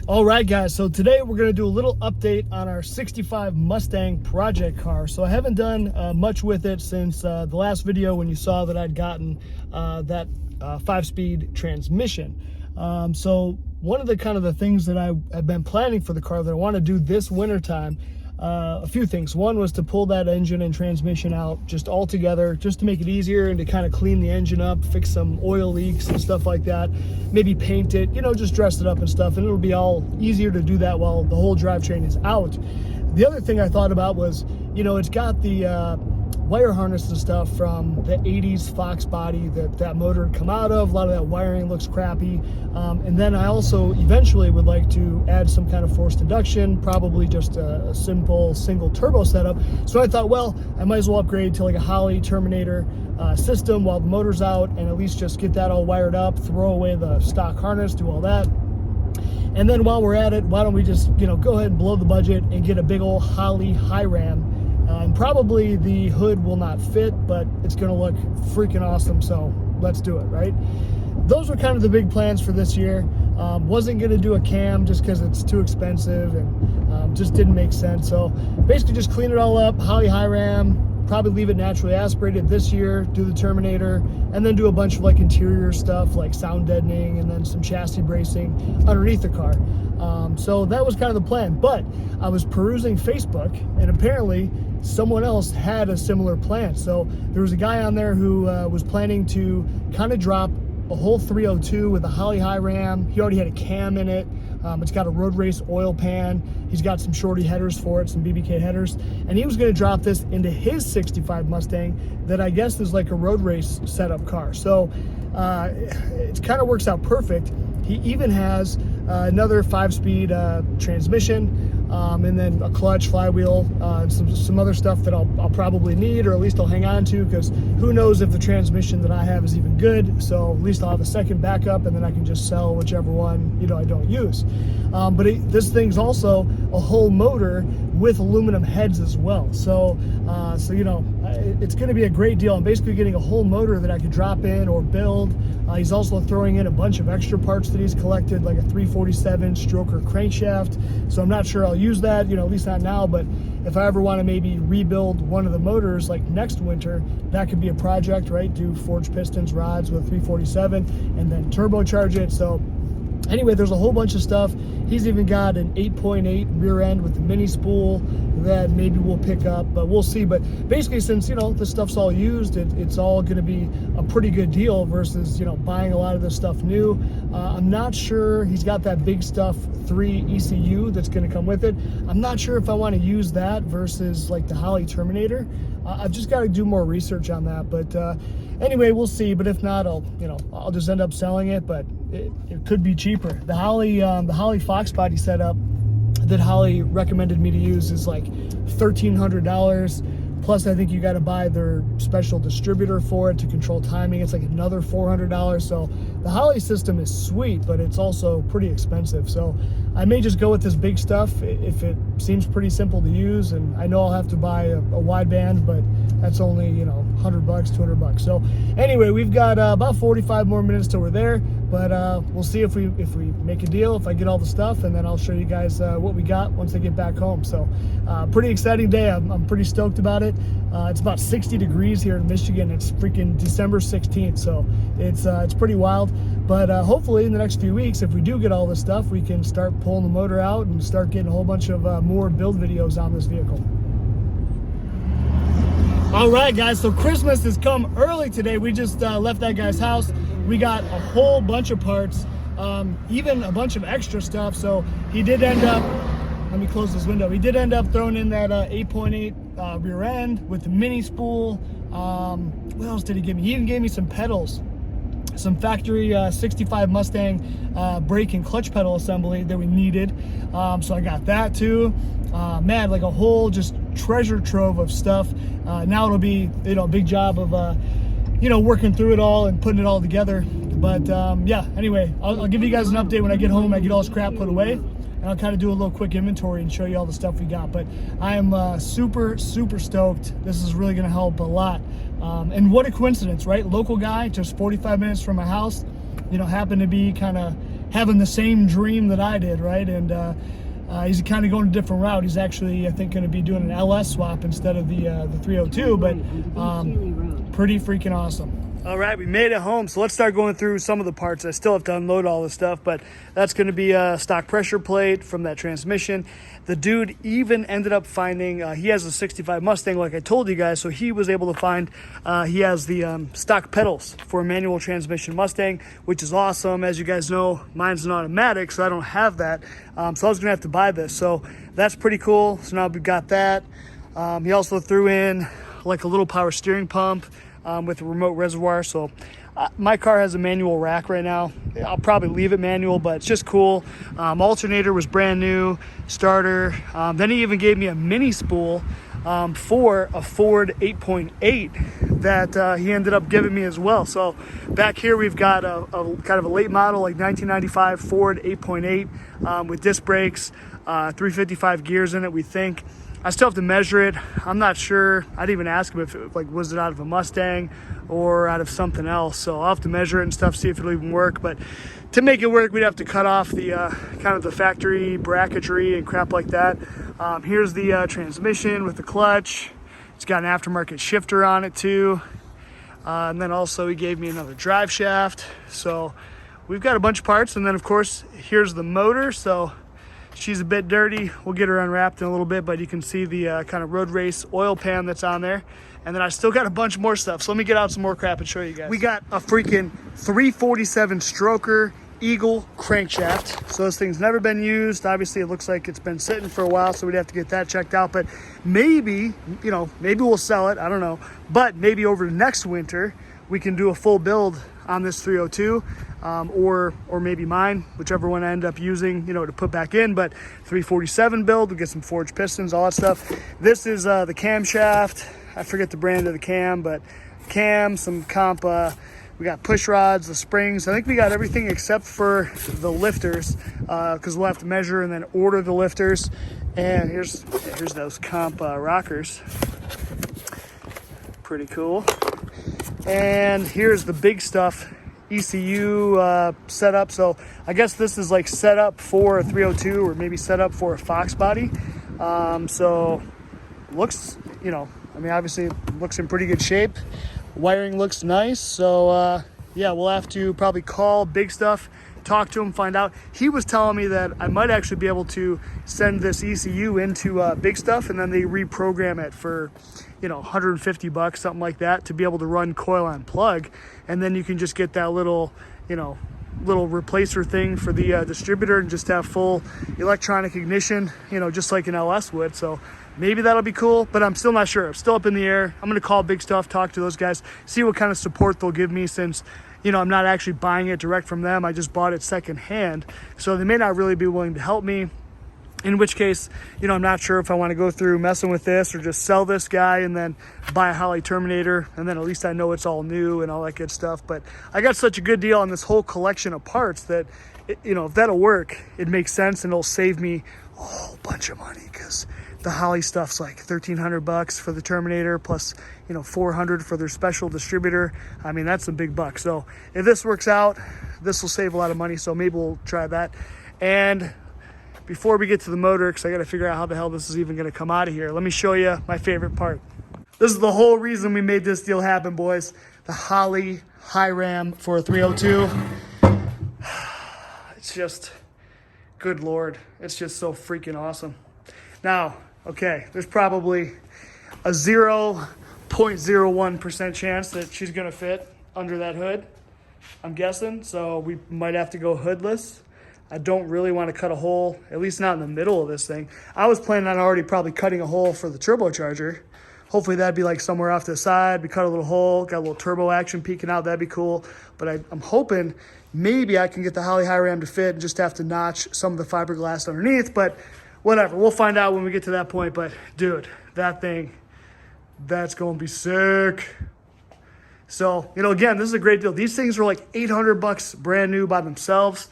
All right, guys, so today we're going to do a little update on our 65 Mustang project car. So I haven't done much with it since the last video when you saw that I'd gotten that 5-speed transmission. So one of the things that I've been planning for the car that I want to do this winter time, a few things. One was to pull that engine and transmission out just all together, just to make it easier and to kind of clean the engine up, fix some oil leaks and stuff like that. Maybe paint it, just dress it up and stuff, and it'll be all easier to do that while the whole drivetrain is out. The other thing I thought about was, it's got the wire harness and stuff from the 80s foxbody that motor had come out of. A lot of that wiring looks crappy. And then I also eventually would like to add some kind of forced induction, probably just a simple single turbo setup. So I thought, well, I might as well upgrade to like a Holley Terminator system while the motor's out, and at least just get that all wired up, throw away the stock harness, do all that. And then while we're at it, why don't we just, go ahead and blow the budget and get a big old Holley Hi-Ram. And probably the hood will not fit, but it's going to look freaking awesome, so let's do it, right? Those were kind of the big plans for this year. Wasn't going to do a cam just because it's too expensive and just didn't make sense. So basically just clean it all up, Holley Hi-Ram, probably leave it naturally aspirated this year, do the Terminator, and then do a bunch of like interior stuff like sound deadening and then some chassis bracing underneath the car. So that was kind of the plan, but I was perusing Facebook and apparently someone else had a similar plan. So there was a guy on there who was planning to kind of drop a whole 302 with a Holley Hi-Ram. He already had a cam in it. It's got a road race oil pan. He's got some shorty headers for it, some BBK headers. And he was going to drop this into his 65 Mustang that I guess is like a road race setup car. So it kind of works out perfect. He even has another 5-speed transmission, and then a clutch, flywheel, some other stuff that I'll probably need, or at least I'll hang on to, because who knows if the transmission that I have is even good. So at least I'll have a second backup, and then I can just sell whichever one I don't use. But this thing's also a whole motor with aluminum heads as well. So it's going to be a great deal. I'm basically getting a whole motor that I could drop in or build. He's also throwing in a bunch of extra parts that he's collected, like a 347 stroker crankshaft. So I'm not sure I'll use that, at least not now, but if I ever want to maybe rebuild one of the motors like next winter, that could be a project, right? Do forged pistons, rods with 347 and then turbocharge it. So anyway, there's a whole bunch of stuff. He's even got an 8.8 rear end with the mini spool that maybe we'll pick up, but we'll see. But basically, since, this stuff's all used, it's all going to be a pretty good deal versus, buying a lot of this stuff new. I'm not sure. He's got that big stuff 3 ECU that's going to come with it. I'm not sure if I want to use that versus like the Holley Terminator. I've just got to do more research on that. But anyway, we'll see. But if not, I'll just end up selling it. But it could be cheaper. The Holley foxbody setup that Holley recommended me to use is like $1,300. Plus, I think you got to buy their special distributor for it to control timing. It's like another $400. So the Holley system is sweet, but it's also pretty expensive. So I may just go with this big stuff if it seems pretty simple to use. And I know I'll have to buy a wideband, but that's only, $100, $200. So anyway, we've got about 45 more minutes till we're there. But we'll see if we make a deal, if I get all the stuff, and then I'll show you guys what we got once I get back home. So pretty exciting day. I'm pretty stoked about it. It's about 60 degrees here in Michigan. It's freaking December 16th, so it's pretty wild. But hopefully in the next few weeks, if we do get all this stuff, we can start pulling the motor out and start getting a whole bunch of more build videos on this vehicle. All right, guys, so Christmas has come early today. We just left that guy's house. We got a whole bunch of parts, even a bunch of extra stuff. So he did end up, let me close this window. He did end up throwing in that 8.8 rear end with the mini spool. What else did he give me? He even gave me some pedals, some factory 65 Mustang brake and clutch pedal assembly that we needed. So I got that too. Man, like a whole just treasure trove of stuff. Now it'll be, a big job of, working through it all and putting it all together. But yeah, anyway, I'll give you guys an update when I get home and I get all this crap put away. And I'll kind of do a little quick inventory and show you all the stuff we got. But I am super stoked. This is really going to help a lot. And what a coincidence, right? Local guy, just 45 minutes from my house, happened to be kind of having the same dream that I did, right? And he's kind of going a different route. He's actually, I think, going to be doing an LS swap instead of the 302, but pretty freaking awesome. All right, we made it home, so let's start going through some of the parts. I still have to unload all this stuff, but that's going to be a stock pressure plate from that transmission. The dude even ended up finding, he has a 65 Mustang, like I told you guys, so he was able to find, he has the stock pedals for a manual transmission Mustang, which is awesome. As you guys know, mine's an automatic, so I don't have that, so I was going to have to buy this, so that's pretty cool. So now we've got that. He also threw in like a little power steering pump, with a remote reservoir. So my car has a manual rack right now. I'll probably leave it manual, but it's just cool. Alternator was brand new, starter. Then he even gave me a mini spool for a Ford 8.8 that he ended up giving me as well. So back here we've got a kind of a late model, like 1995 Ford 8.8 with disc brakes, 355 gears in it, we think. I still have to measure it. I'm not sure. I didn't even ask him if it, like, was it out of a Mustang or out of something else. So I'll have to measure it and stuff, see if it'll even work. But to make it work, we'd have to cut off the kind of the factory bracketry and crap like that. Here's the transmission with the clutch. It's got an aftermarket shifter on it too. And then also he gave me another drive shaft. So we've got a bunch of parts. And then of course, here's the motor. So she's a bit dirty. We'll get her unwrapped in a little bit, but you can see the kind of road race oil pan that's on there. And then I still got a bunch more stuff. So let me get out some more crap and show you guys. We got a freaking 347 stroker Eagle crankshaft. So this thing's never been used. Obviously it looks like it's been sitting for a while, so we'd have to get that checked out. But maybe, you know, maybe we'll sell it. I don't know. But maybe over the next winter, we can do a full build on this 302. Or maybe mine, whichever one I end up using, you know, to put back in. But 347 build, we'll get some forged pistons, all that stuff. This is the camshaft. I forget the brand of the cam, but cam, some comp. We got push rods, the springs. I think we got everything except for the lifters, because we'll have to measure and then order the lifters. And here's those comp rockers. Pretty cool. And here's the big stuff. ECU setup. So I guess this is like set up for a 302 or maybe set up for a foxbody. So looks, you know, I mean, obviously it looks in pretty good shape. Wiring looks nice. So yeah, we'll have to probably call Big Stuff, talk to him, find out. He was telling me that I might actually be able to send this ECU into Big Stuff, and then they reprogram it for, you know, 150 bucks, something like that, to be able to run coil on plug. And then you can just get that little, you know, little replacer thing for the distributor and just have full electronic ignition, you know, just like an LS would. So maybe that'll be cool, but I'm still not sure. I'm still up in the air. I'm going to call Big Stuff, talk to those guys, see what kind of support they'll give me, since, you know, I'm not actually buying it direct from them. I just bought it secondhand. So they may not really be willing to help me. In which case, you know, I'm not sure if I want to go through messing with this or just sell this guy and then buy a Holley Terminator, and then at least I know it's all new and all that good stuff. But I got such a good deal on this whole collection of parts that, you know, if that'll work, it makes sense and it'll save me a whole bunch of money, because the Holley stuff's like 1,300 bucks for the Terminator, plus, you know, 400 for their special distributor. I mean, that's some big bucks. So if this works out, this will save a lot of money. So maybe we'll try that. And before we get to the motor, because I got to figure out how the hell this is even going to come out of here, let me show you my favorite part. This is the whole reason we made this deal happen, boys. The Holley Hi-Ram for a 302. It's just, good Lord, it's just so freaking awesome. Now, okay, there's probably a 0.01% chance that she's going to fit under that hood, I'm guessing. So we might have to go hoodless. I don't really want to cut a hole, at least not in the middle of this thing. I was planning on already probably cutting a hole for the turbocharger. Hopefully that'd be like somewhere off to the side. We cut a little hole, got a little turbo action peeking out. That'd be cool. But I'm hoping maybe I can get the Holley Hi-Ram to fit and just have to notch some of the fiberglass underneath. But whatever, we'll find out when we get to that point. But dude, that thing, that's going to be sick. So, you know, again, this is a great deal. These things are like 800 bucks brand new by themselves.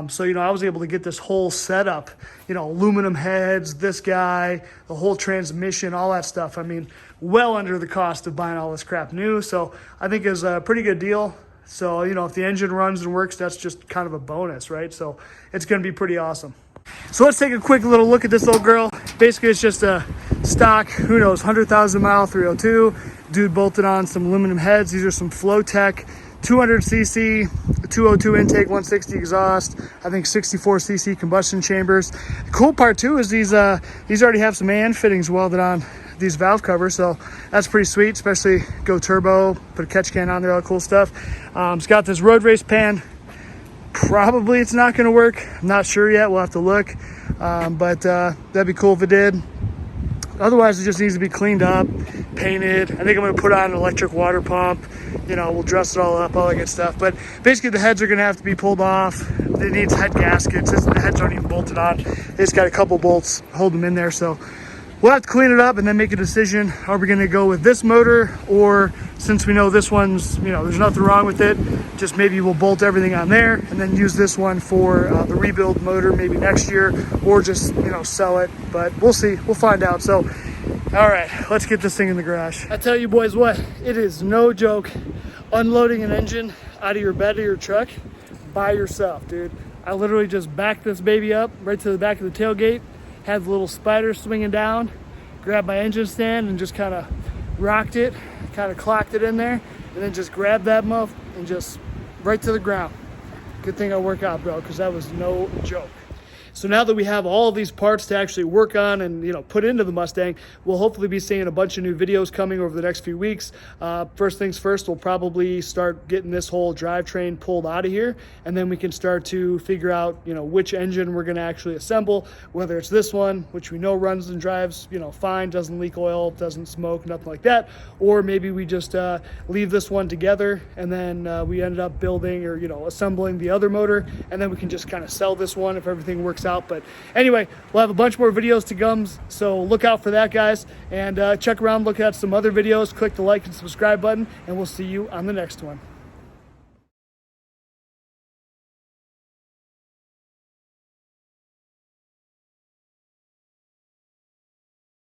So, you know, I was able to get this whole setup, you know, aluminum heads, this guy, the whole transmission, all that stuff. I mean, well under the cost of buying all this crap new. So I think it's a pretty good deal. So, you know, if the engine runs and works, that's just kind of a bonus, right? So it's going to be pretty awesome. So let's take a quick little look at this little girl. Basically, it's just a stock, who knows, 100,000 mile 302. Dude bolted on some aluminum heads. These are some Flowtech 200cc, 202 intake, 160 exhaust, I think 64cc combustion chambers. The cool part too is these already have some AN fittings welded on these valve covers, so that's pretty sweet, especially go turbo, put a catch can on there, all cool stuff. It's got this road race pan. Probably it's not going to work. I'm not sure yet. We'll have to look, but that'd be cool if it did. Otherwise, it just needs to be cleaned up, painted. I think I'm going to put on an electric water pump. You know, we'll dress it all up, all that good stuff. But basically, the heads are going to have to be pulled off. It needs head gaskets. The heads aren't even bolted on. It's got a couple bolts holding them in there. So we'll have to clean it up and then make a decision. Are we going to go with this motor, or since we know this one's, you know, there's nothing wrong with it, just maybe we'll bolt everything on there and then use this one for the rebuild motor maybe next year, or just, you know, sell it. But we'll see. We'll find out. So, all right, let's get this thing in the garage. I tell you boys what, it is no joke unloading an engine out of your bed of your truck by yourself, dude. I literally just backed this baby up right to the back of the tailgate, had the little spider swinging down, grabbed my engine stand and just kind of rocked it, kind of clocked it in there, and then just grabbed that muff and just right to the ground. Good thing I work out, bro, because that was no joke. So now that we have all of these parts to actually work on and, you know, put into the Mustang, we'll hopefully be seeing a bunch of new videos coming over the next few weeks. First things first, we'll probably start getting this whole drivetrain pulled out of here, and then we can start to figure out, you know, which engine we're going to actually assemble, whether it's this one, which we know runs and drives, you know, fine, doesn't leak oil, doesn't smoke, nothing like that, or maybe we just leave this one together and then we ended up building or, you know, assembling the other motor, and then we can just kind of sell this one if everything works out. But anyway, we'll have a bunch more videos to come, so look out for that, guys, and check around, look at some other videos, click the like and subscribe button, and we'll see you on the next one.